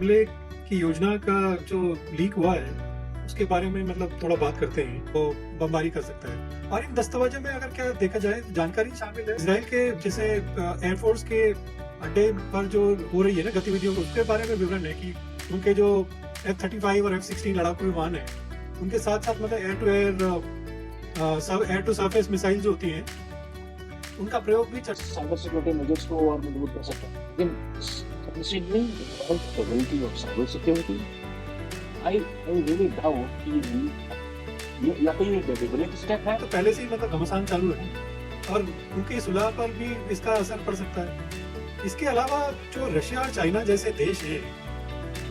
हमले की योजना का जो लीक हुआ है उसके बारे में मतलब थोड़ा बात करते हैं। तो बमबारी कर सकता है और इन दस्तावेजों में अगर क्या देखा जाए जानकारी शामिल है इसराइल के जैसे एयरफोर्स के अड्डे पर जो हो रही है ना गतिविधियों उसके बारे में विवरण है कि उनके जो F-35 और F-16 लड़ाकू विमान है उनके साथ साथ मतलब एयर टू सरफेस मिसाइल जो होती हैं उनका प्रयोग भी साइबर सिक्योरिटी मेजर्स को और मजबूत कर सकता है। लेकिन considering the probability of cyber security I really doubt कि या तो ये डेलिबरेट स्टेप है। तो पहले से ही मतलब घमासान चालू है और उनकी सुलह पर भी इसका असर पड़ सकता है। इसके अलावा जो रशिया और चाइना जैसे देश हैं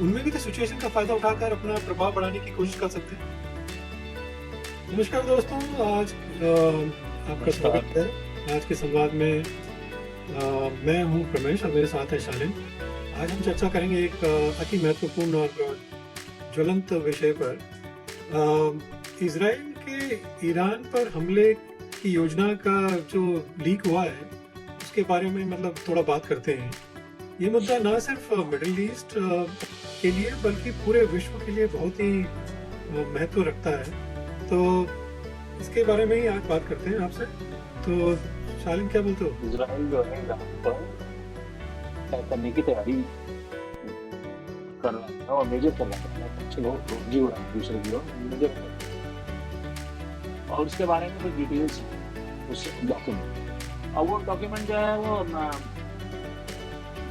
उनमें भी तो सिचुएशन का फायदा उठाकर अपना प्रभाव बढ़ाने की कोशिश कर सकते हैं। नमस्कार दोस्तों, आज आपका स्वागत है आज के संवाद में। मैं हूं प्रमेश और मेरे साथ है शालिन। आज हम चर्चा करेंगे एक अति महत्वपूर्ण और ज्वलंत विषय पर, इजराइल के ईरान पर हमले की योजना का जो लीक हुआ है उसके बारे में मतलब थोड़ा बात करते हैं। ये मुद्दा न सिर्फ मिडिल ईस्ट के लिए बल्कि पूरे विश्व के लिए बहुत ही महत्व रखता है। तो इसके बारे में ही आज बात करते हैं आपसे। तो शालिन क्या बोलते हो? इजराइल जो है ईरान पर अटैक करने की तैयारी कर रहा है और मेजर कर रहा है। कुछ लोग जी उड़ा दूसरे की ओर मेजर और उसके बारे में कुछ डिटेल्स उस डॉक्यूमेंट और वो डॉक्यूमेंट जो है वो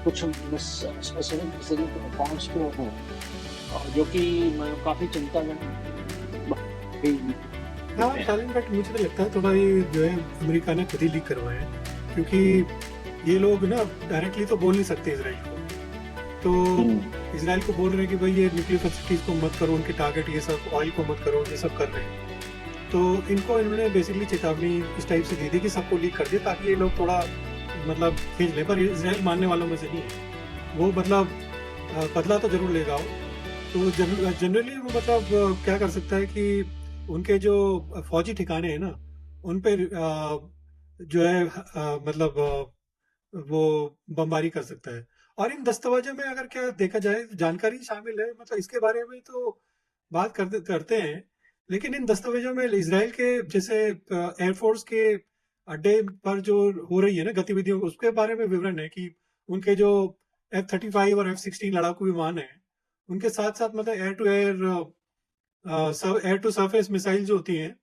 कुछ स्पेसिफिक पॉइंट्स पे हैं और जो कि काफी चिंताजनक। हाँ शालिन, बट मुझे तो लगता है थोड़ा ये जो है अमेरिका ने खुद ही लीक करवाए हैं, क्योंकि ये लोग ना डायरेक्टली तो बोल नहीं सकते इसराइल को। तो इसराइल को बोल रहे हैं कि भाई ये न्यूक्लियर फैसिलिटीज को मत करो, उनके टारगेट ये सब ऑयल को मत करो, ये सब कर रहे हैं। तो इनको इन्होंने बेसिकली चेतावनी इस टाइप से दी थी कि सबको लीक कर दिए ताकि ये लोग थोड़ा मतलब खींच ले। पर इसराइल मानने वालों में से नहीं है, वो मतलब बदला तो जरूर लेगा वो। तो जनरली वो मतलब क्या कर सकता है कि उनके जो फौजी ठिकाने हैं ना उन पे जो है मतलब वो बमबारी कर सकता है। और इन दस्तावेजों में अगर क्या देखा जाए जानकारी शामिल है, मतलब इसके बारे में तो बात करते हैं। लेकिन इन दस्तावेजों में इसराइल के जैसे एयरफोर्स के अड्डे पर जो हो रही है ना गतिविधियों उसके बारे में विवरण है कि उनके जो F-35 और F-16 लड़ाकू विमान है उनके साथ साथ मतलब एयर टू सरफेस मिसाइल जो होती हैं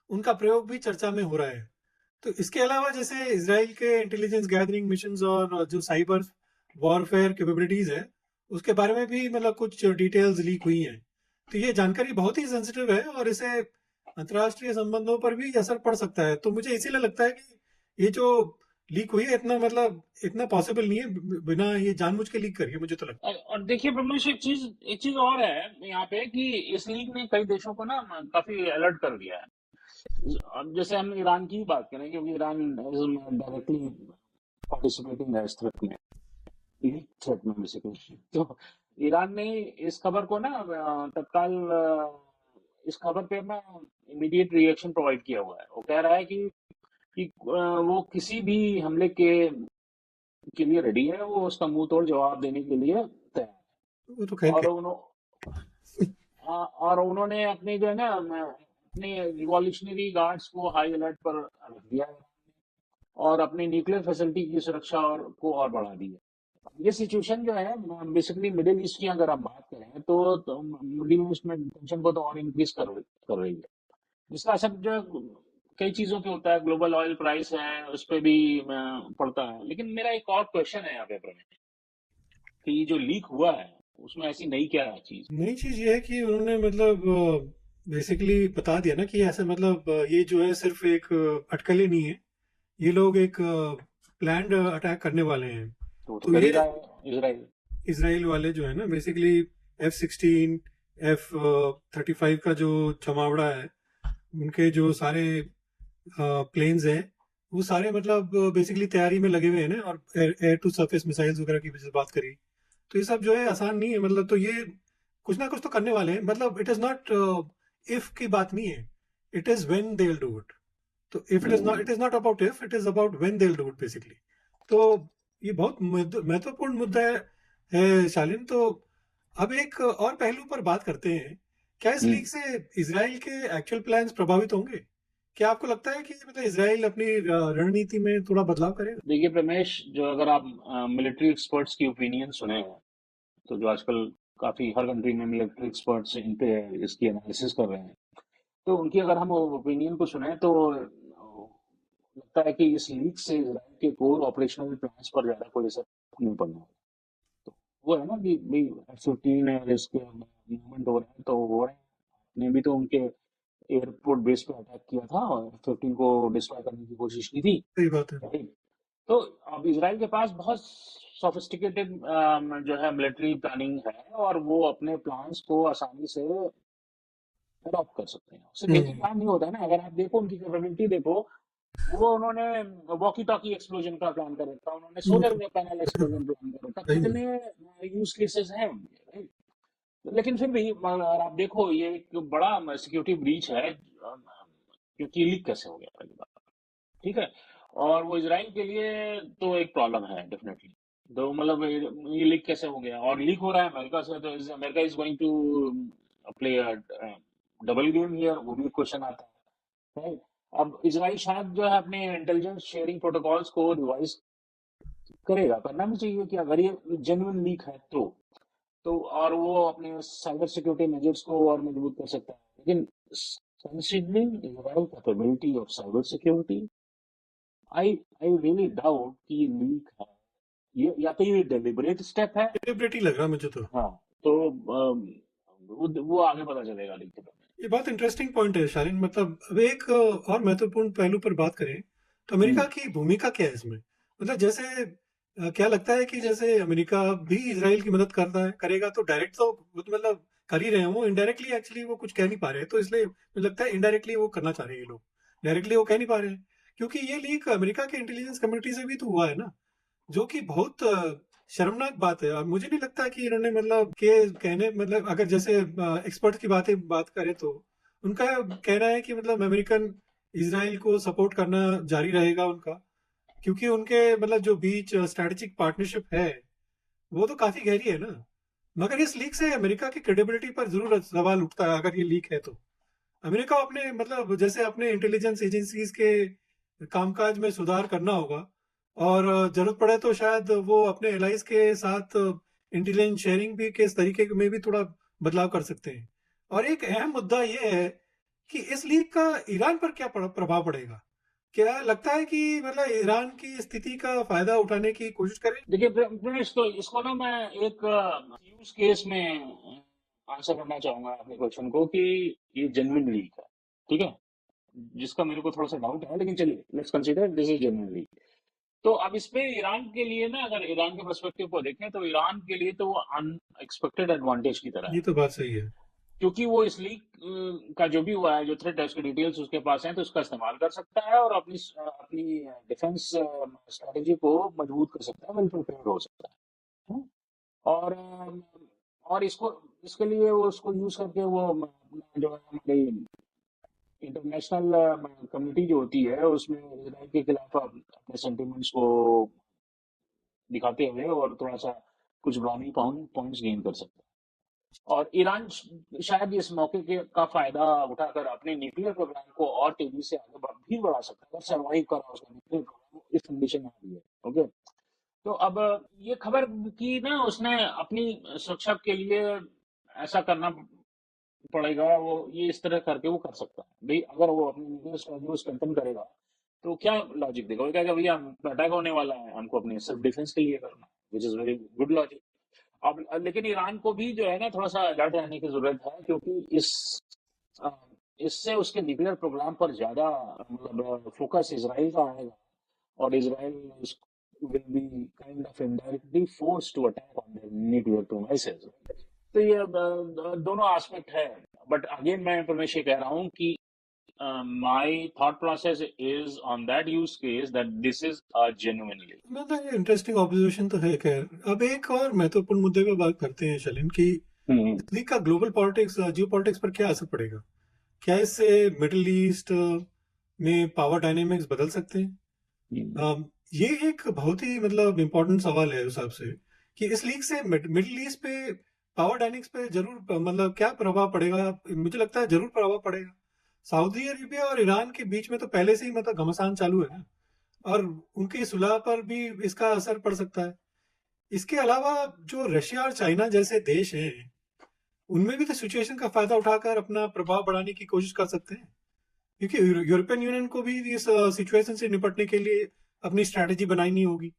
उनका प्रयोग भी चर्चा में हो रहा है। तो इसके अलावा जैसे इसराइल के इंटेलिजेंस गैदरिंग मिशंस और जो साइबर वॉरफेयर कैपेबिलिटीज है उसके बारे में भी मतलब कुछ डिटेल्स लीक हुई हैं। तो ये जानकारी बहुत ही सेंसिटिव है और इसे अंतर्राष्ट्रीय संबंधों पर भी असर पड़ सकता है। तो मुझे इसीलिए लगता है कि ये जो लीक हुई है इतना मतलब इतना पॉसिबल नहीं है बिना ये जानबूझ के लीक करी है, मुझे तो लगता है। और देखिए प्रमेश, एक चीज और है यहाँ पे कि इस लीग ने कई देशों को ना काफी अलर्ट कर दिया है। अब जैसे हम ईरान की ही बात करें, क्योंकि ईरान डायरेक्टली पार्टिसिपेटिंग है इस थ्रेट में, थ्रेट में बेसिकली। तो ईरान ने इस खबर को ना तत्काल इस खबर पे अपना इमीडिएट रिएक्शन प्रोवाइड किया हुआ है। वो कह रहा है कि वो किसी भी हमले के लिए रेडी है, वो उसका मुंह तोड़ जवाब देने के लिए तैयार है। वो तो खैर और और उन्होंने अपने जो है ना अपने रिवॉल्यूशनरी गार्ड्स को हाई अलर्ट पर रख दिया है और अपनी न्यूक्लियर फैसिलिटी की सुरक्षा को और बढ़ा दी है। ये सिचुएशन जो है बेसिकली मिडिल ईस्ट की अगर आप बात करें तो मिडिल ईस्ट में टेंशन को तो और इंक्रीज कर रही है, जिसका असर जो है कई चीजों पे होता है। ग्लोबल ऑयल प्राइस है, उस पर भी पड़ता है। लेकिन मेरा एक और क्वेश्चन है यहाँ पे कि ये जो लीक हुआ है उसमें ऐसी नई क्या चीज? नई चीज ये है कि उन्होंने मतलब बेसिकली बता दिया ना कि ऐसे मतलब ये जो है सिर्फ एक अटकलें नहीं है, ये लोग एक प्लान्ड अटैक करने वाले हैं। तो तो कर ही ये रहा है इजराइल। इसराइल वाले जो है ना बेसिकली F-16 F-35 का जो जमावड़ा है उनके जो सारे प्लेन्स हैं वो सारे मतलब बेसिकली तैयारी में लगे हुए हैं ना। और एयर टू सरफेस मिसाइल्स वगैरह की भी बात करी तो ये सब जो है आसान नहीं है। मतलब तो ये कुछ ना कुछ तो करने वाले हैं। मतलब इट इज नॉट इफ की बात नहीं है, it is when they will do it. तो it is not about if, it is about when they will do it basically. तो ये बहुत महत्वपूर्ण मुद्दा है है शालिन। तो अब एक और पहलू पर बात करते हैं। क्या इस लीग हम्म से इजराइल के एक्चुअल प्लान्स प्रभावित होंगे? क्या आपको लगता है कि मतलब इजराइल अपनी रणनीति में थोड़ा बदलाव करेगा? देखिए प्रमेश, जो अगर आप मिलिट्री एक्सपर्ट्स की ओपिनियन सुने हैं, तो जो आजकल काफी हर कंट्री में मिलिट्री एक्सपर्ट्स इन पे इसकी एनालिसिस कर रहे हैं, तो उनकी अगर हम ओपिनियन को सुने तो लगता है कि इस लीग से इजराइल के कोर ऑपरेशनल प्लान्स पर ज्यादा कोई असर नहीं पड़ना है। तो वो है ना कि भाई F-15 है, इसके मूवमेंट हो रहे हैं तो हो रहे हैं। ने भी तो उनके एयरपोर्ट बेस पे अटैक किया था और F-15 को डिस्ट्रॉय करने की कोशिश की थी, सही बात है। राइट? तो अब इसराइल के पास बहुत सोफिस्टिकेटेड जो है मिलिट्री प्लानिंग है, और वो अपने प्लान्स को आसानी से अडॉप्ट कर सकते हैं। सिर्फ एक ही हम्म। प्लान नहीं होता है ना, अगर आप देखो उनकी कैपेबिलिटी देखो, वो उन्होंने वॉकी टॉकी एक्सप्लोजन का प्लान कर रखा, उन्होंने वो सोलर तो पैनल एक्सप्लोजन प्लान कर रखा, सही है। कितने यूज केसेस हैं उनके, right? लेकिन फिर भी अगर आप देखो ये एक बड़ा सिक्योरिटी ब्रीच है, क्योंकि लीक कैसे हो गया पहली बात, ठीक है? और वो इसराइल के लिए तो एक प्रॉब्लम है डेफिनेटली। तो मतलब ये लीक कैसे हो गया, और लीक हो रहा है अमेरिका से, तो America is going to play double game here, वो भी क्वेश्चन आता है, right? अब इसराइल शायद जो है अपने इंटेलिजेंस शेयरिंग प्रोटोकॉल्स को रिवाइज करेगा, करना भी चाहिए कि अगर ये जेन्युइन लीक है तो और वो अपने साइबर सिक्योरिटी मेजर्स को और मजबूत कर सकता है। लेकिन considering Israel capability of cyber security, I I really doubt कि ये लीक है, ये या तो ये डेलिबरेट स्टेप है। सेलिब्रिटी लग रहा मुझे तो। हाँ, तो वो आगे पता चलेगा लीक के बारे ये बहुत इंटरेस्टिंग पॉइंट है शालीन। मतलब अब एक और महत्वपूर्ण पहलू पर बात करें तो में। अमेरिका की भूमिका क्या है इसमें? मतलब जैसे क्या लगता है कि जैसे अमेरिका भी इसराइल की मदद करता है, करेगा तो डायरेक्ट तो वो तो मतलब कर ही रहे हैं, वो इनडायरेक्टली एक्चुअली वो कुछ कह नहीं पा रहे हैं, तो इसलिए मुझे लगता है इनडायरेक्टली वो करना चाह रहे हैं ये लोग। डायरेक्टली वो कह नहीं पा रहे हैं क्योंकि ये लीक अमेरिका के इंटेलिजेंस कम्युनिटी से भी तो हुआ है ना, जो कि बहुत शर्मनाक बात है। और मुझे नहीं लगता कि इन्होंने मतलब के कहने मतलब अगर जैसे एक्सपर्ट की बात करें तो उनका कहना है कि मतलब अमेरिकन इसराइल को सपोर्ट करना जारी रहेगा उनका, क्योंकि उनके मतलब जो बीच स्ट्रेटेजिक पार्टनरशिप है वो तो काफी गहरी है ना। मगर इस लीक से अमेरिका की क्रेडिबिलिटी पर जरूर सवाल उठता है। अगर ये लीक है तो अमेरिका को अपने मतलब जैसे अपने इंटेलिजेंस एजेंसीज के कामकाज में सुधार करना होगा, और जरूरत पड़े तो शायद वो अपने एलाइज के साथ इंटेलिजेंस शेयरिंग भी के इस तरीके में भी थोड़ा बदलाव कर सकते हैं। और एक अहम मुद्दा ये है कि इस लीग का ईरान पर क्या प्रभाव पड़ेगा? क्या लगता है कि मतलब ईरान की स्थिति का फायदा उठाने की कोशिश करें? देखिए प्रिंस, तो इसको ना मैं एक यूज केस में आंसर करना चाहूंगा आपके क्वेश्चन को, कि ये जेन्युइन लीक है, ठीक है? जिसका मेरे को थोड़ा सा डाउट है, लेकिन चलिए let's consider this is genuine leak. तो अब इसमें ईरान के लिए ना, अगर ईरान के पर्सपेक्टिव को देखें, तो ईरान के लिए तो वो अनएक्सपेक्टेड एडवांटेज की तरह ये है, तो बात सही है। क्योंकि वो इस लीक का जो भी हुआ है, जो थ्रेट है, उसकी डिटेल्स उसके पास हैं, तो उसका इस्तेमाल कर सकता है और अपनी अपनी डिफेंस स्ट्रेटेजी को मजबूत कर सकता है, वेल प्रिपेयर्ड हो सकता है। हम्म? और इसको इसके लिए वो उसको यूज करके वो अपना जो है हमारी इंटरनेशनल कम्युनिटी जो होती है, उसमें इसराइल के खिलाफ अपने सेंटिमेंट्स को दिखाते हुए और थोड़ा सा कुछ ब्राउनी पॉइंट्स गेन कर सकता है। और ईरान शायद इस मौके का फायदा उठाकर अपने न्यूक्लियर प्रोग्राम को और तेजी से आगे भी बढ़ा सकता है, अगर सर्वाइव करा उसका न्यूक्लियर प्रोग्राम इस कंडीशन में आ रही है। ओके, तो अब ये खबर की ना, उसने अपनी सुरक्षा के लिए ऐसा करना पड़ेगा, वो ये इस तरह करके वो कर सकता है भाई। अगर वो अपनी न्यूक्लियर स्ट्रेटजी को स्ट्रेंथन करेगा, तो क्या लॉजिक देगा? वो कहेगा भैया हम अटैक होने वाला है, हमको अपने सेल्फ डिफेंस के लिए करना, which is very good logic. अब लेकिन ईरान को भी जो है ना थोड़ा सा अलर्ट रहने की जरूरत है, क्योंकि अ, इससे उसके न्यूक्लियर प्रोग्राम पर ज्यादा मतलब फोकस इसराइल का आएगा, और Israel will be kind of indirectly forced to attack on their nuclear premises. तो ये दोनों एस्पेक्ट है। बट अगेन मैं परमेश ये कह रहा हूँ कि my thought process is on that use case that this is a genuinely. मतलब ये इंटरेस्टिंग ऑब्जर्वेशन तो है। खैर अब एक और महत्वपूर्ण मुद्दे पे बात करते हैं शलिन की, हम्म इस लीग का ग्लोबल पॉलिटिक्स जियो पॉलिटिक्स पर क्या असर पड़ेगा? क्या इससे मिडिल ईस्ट में पावर डायनेमिक्स बदल सकते हैं? हम्म ये एक बहुत ही मतलब इम्पोर्टेंट सवाल है उस हिसाब से, कि इस लीग से मिडिल ईस्ट पे पावर डायनेमिक्स पे जरूर मतलब क्या प्रभाव पड़ेगा? मुझे लगता है जरूर प्रभाव पड़ेगा। सऊदी अरेबिया और ईरान के बीच में तो पहले से ही मतलब घमासान चालू है ना, और उनकी सुलह पर भी इसका असर पड़ सकता है। इसके अलावा जो रशिया और चाइना जैसे देश हैं, उनमें भी तो सिचुएशन का फायदा उठाकर अपना प्रभाव बढ़ाने की कोशिश कर सकते हैं, क्योंकि यूरोपियन यूनियन को भी इस सिचुएशन से निपटने के लिए अपनी स्ट्रैटेजी बनानी होगी।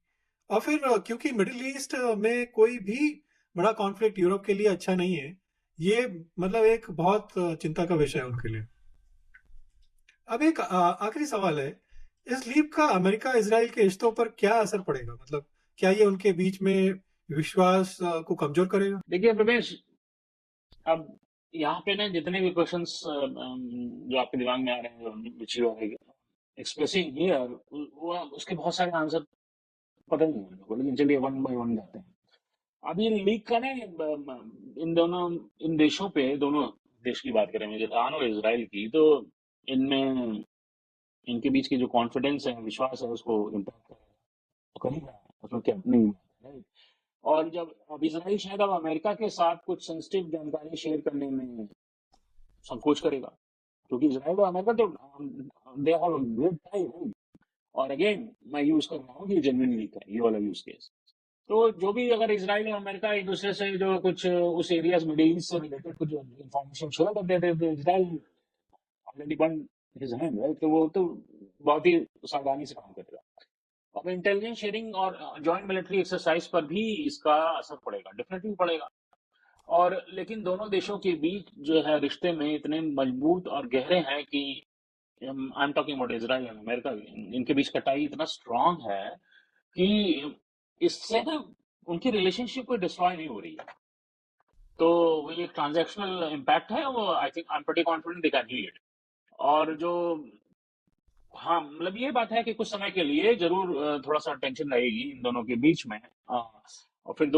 और फिर क्योंकि मिडिल ईस्ट में कोई भी बड़ा कॉन्फ्लिक्ट यूरोप के लिए अच्छा नहीं है, ये मतलब एक बहुत चिंता का विषय है उनके लिए। अब एक आखिरी सवाल है, इस लीग का अमेरिका इजराइल के रिश्तों पर क्या असर पड़ेगा? मतलब क्या ये उनके बीच में विश्वास को कमजोर करेगा? देखिए प्रवेश, अब यहाँ पे ना जितने भी क्वेश्चंस जो आपके दिमाग में आ रहे हैं which you are expressing here, वो उसके बहुत सारे आंसर पता नहीं है मेरे को, लेकिन चलिए वन बाय वन जाते हैं। अब ये लीग का ना इन देशों पे, दोनों देश की बात करें, ईरान और इजराइल की, तो इनमें इनके बीच की जो कॉन्फिडेंस है, विश्वास है, उसको इम्पैक्ट करेगा, उसमें क्या नहीं है। और जब अब इसराइल शायद अब अमेरिका के साथ कुछ सेंसिटिव जानकारी शेयर करने में संकोच करेगा, क्योंकि इसराइल और अमेरिका तो they have a great time. और अगेन मैं यूज कर रहा हूँ कि जेन्युइन लीक है ये वाला यूज केस। तो जो भी अगर इसराइल और अमेरिका एक दूसरे से जो कुछ उस एरियाज मिडिल ईस्ट से रिलेटेड कुछ इंफॉर्मेशन शेयर कर देते थे, Israel already burn his hand, right? तो वो तो बहुत ही सावधानी से काम करेगा। अब इंटेलिजेंस शेयरिंग और जॉइंट मिलिट्री एक्सरसाइज पर भी इसका असर पड़ेगा, डेफिनेटली पड़ेगा। और लेकिन दोनों देशों के बीच जो है रिश्ते में इतने मजबूत और गहरे हैं कि I am talking about Israel and America, इनके बीच कटाई इतना स्ट्रांग है कि इससे ना उनकी रिलेशनशिप कोई डिस्ट्रॉय नहीं हो रही है। तो वो ये ट्रांजैक्शनल इम्पैक्ट है, वो I think I am pretty confident they can heal it. और जो हाँ, मतलब ये बात है कि कुछ समय के लिए जरूर थोड़ा सा टेंशन रहेगी इन दोनों के बीच में। और फिर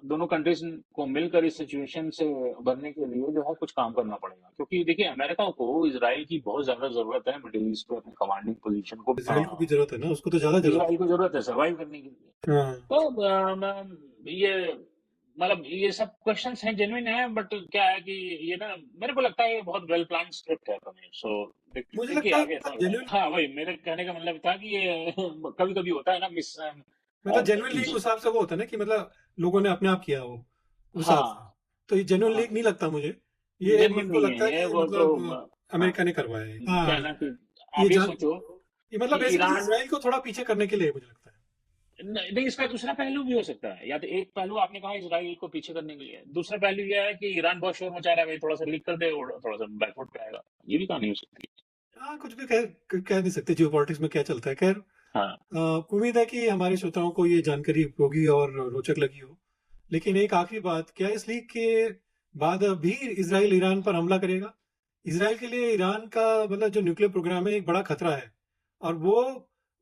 दोनों कंट्रीज को मिलकर इस सिचुएशन से उभरने के लिए जो है कुछ काम करना पड़ेगा, क्योंकि देखिए अमेरिका को इजराइल की बहुत ज्यादा जरूरत है मिडिल ईस्ट में अपने कमांडिंग पोजीशन को। इसराइल को भी जरूरत है ना, उसको तो ज्यादा जरूरत इजराइल को जरूरत है सर्वाइव करने के लिए। है। हाँ। तो ये मतलब ये सब क्वेश्चंस हैं, जेन्युइन है, बट क्या है कि ये ना मेरे को लगता है ये बहुत वेल प्लान स्क्रिप्ट है रमेश। सो मुझे देखिए लगता आगे है ऐसा जेन्युइन, हाँ भाई, मेरे कहने का मतलब था कि ये कभी कभी होता है ना मिस मतलब जेन्युइन लीग उस हिसाब से वो होता है ना कि मतलब लोगों ने अपने आप किया हो उस हिसाब से। हाँ तो ये जेन्युइन हाँ लीग नहीं लगता मुझे, ये जेन्युइन मेरे को नहीं लगता है है कि वो तो। मतलब हाँ, अमेरिका ने करवाया है। हाँ, कहना कि ये आप ये जान सोचो ये मतलब कि बेसिकली ईरान, इसराइल को थोड़ा पीछे करने के लिए मुझे लगता है। नहीं इसका दूसरा पहलू भी हो सकता है। या तो एक पहलू आपने कहा इसराइल को पीछे करने के लिए, दूसरा पहलू यह है कि ईरान बहुत शोर मचा रहा है भाई, थोड़ा सा लीक कर दे और थोड़ा सा बैकवर्ड पे आएगा, ये भी कहानी हो सकती है। हाँ, कुछ भी कह नहीं सकते जियो पॉलिटिक्स में क्या चलता है। खैर, हाँ उम्मीद है कि हमारे श्रोताओं को ये जानकारी उपयोगी और रोचक लगी हो। लेकिन एक आखिरी बात, क्या इस लीग के बाद भी इसराइल ईरान पर हमला करेगा? इसराइल के लिए ईरान का मतलब जो न्यूक्लियर प्रोग्राम है एक बड़ा खतरा है, और वो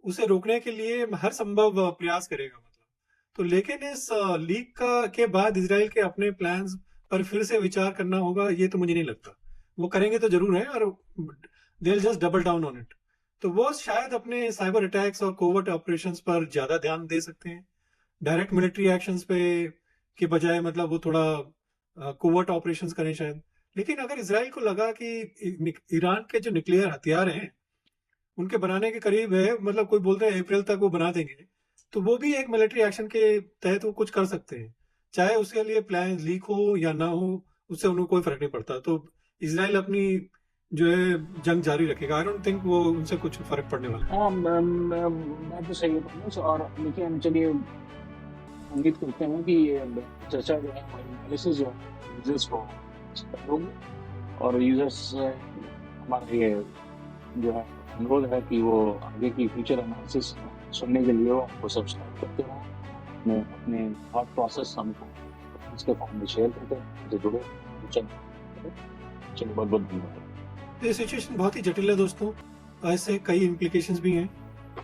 उसे रोकने के लिए हर संभव प्रयास करेगा मतलब। तो लेकिन इस लीग के बाद इसराइल के अपने प्लान्स पर फिर से विचार करना होगा, ये तो मुझे नहीं लगता। वो करेंगे तो जरूर है, और they will just double down on it. तो वो शायद अपने साइबर अटैक्स और कोवर्ट ऑपरेशंस पर ज्यादा ध्यान दे सकते हैं, डायरेक्ट मिलिट्री एक्शंस पे के बजाय मतलब वो थोड़ा कोवर्ट ऑपरेशंस करें शायद। लेकिन अगर इसराइल को लगा कि ईरान के जो न्यूक्लियर हथियार हैं उनके बनाने के करीब है, मतलब कोई बोलते हैं अप्रैल तक वो बना देंगे, तो वो भी एक मिलिट्री एक्शन के तहत वो कुछ कर सकते हैं, चाहे उसके लिए प्लान लीक हो या ना हो, उससे उन्हें कोई फर्क नहीं पड़ता। तो इसराइल अपनी जो है जंग जारी रखेगा। आई डोंट थिंक वो उनसे कुछ फर्क पड़ने वाला है। हाँ बात तो सही है। और देखिए हम चलिए उम्मीद करते हैं कि ये चर्चा जो है एनालिसिस जो है यूजर्स को होगी, और यूजर्स हमारा ये जो है अनुरोध है कि वो आगे की फ्यूचर एनालिसिस सुनने के लिए वो हमको सब्सक्राइब करते रहें, अपने थॉट प्रोसेस हमको इसके फॉर्म में शेयर करते हैं, जो जुड़े चलिए बहुत बहुत धन्यवाद। ये सिचुएशन बहुत ही जटिल है दोस्तों, ऐसे कई इम्प्लीकेशंस भी हैं।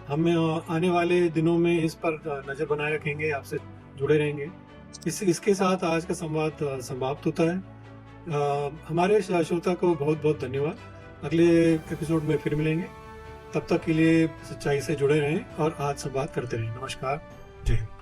हम आने वाले दिनों में इस पर नजर बनाए रखेंगे, आपसे जुड़े रहेंगे। इसके साथ आज का संवाद समाप्त होता है। हमारे श्रोता को बहुत बहुत धन्यवाद। अगले एपिसोड में फिर मिलेंगे, तब तक के लिए सच्चाई से जुड़े रहें और आज संवाद करते रहें। नमस्कार, जय हिंद।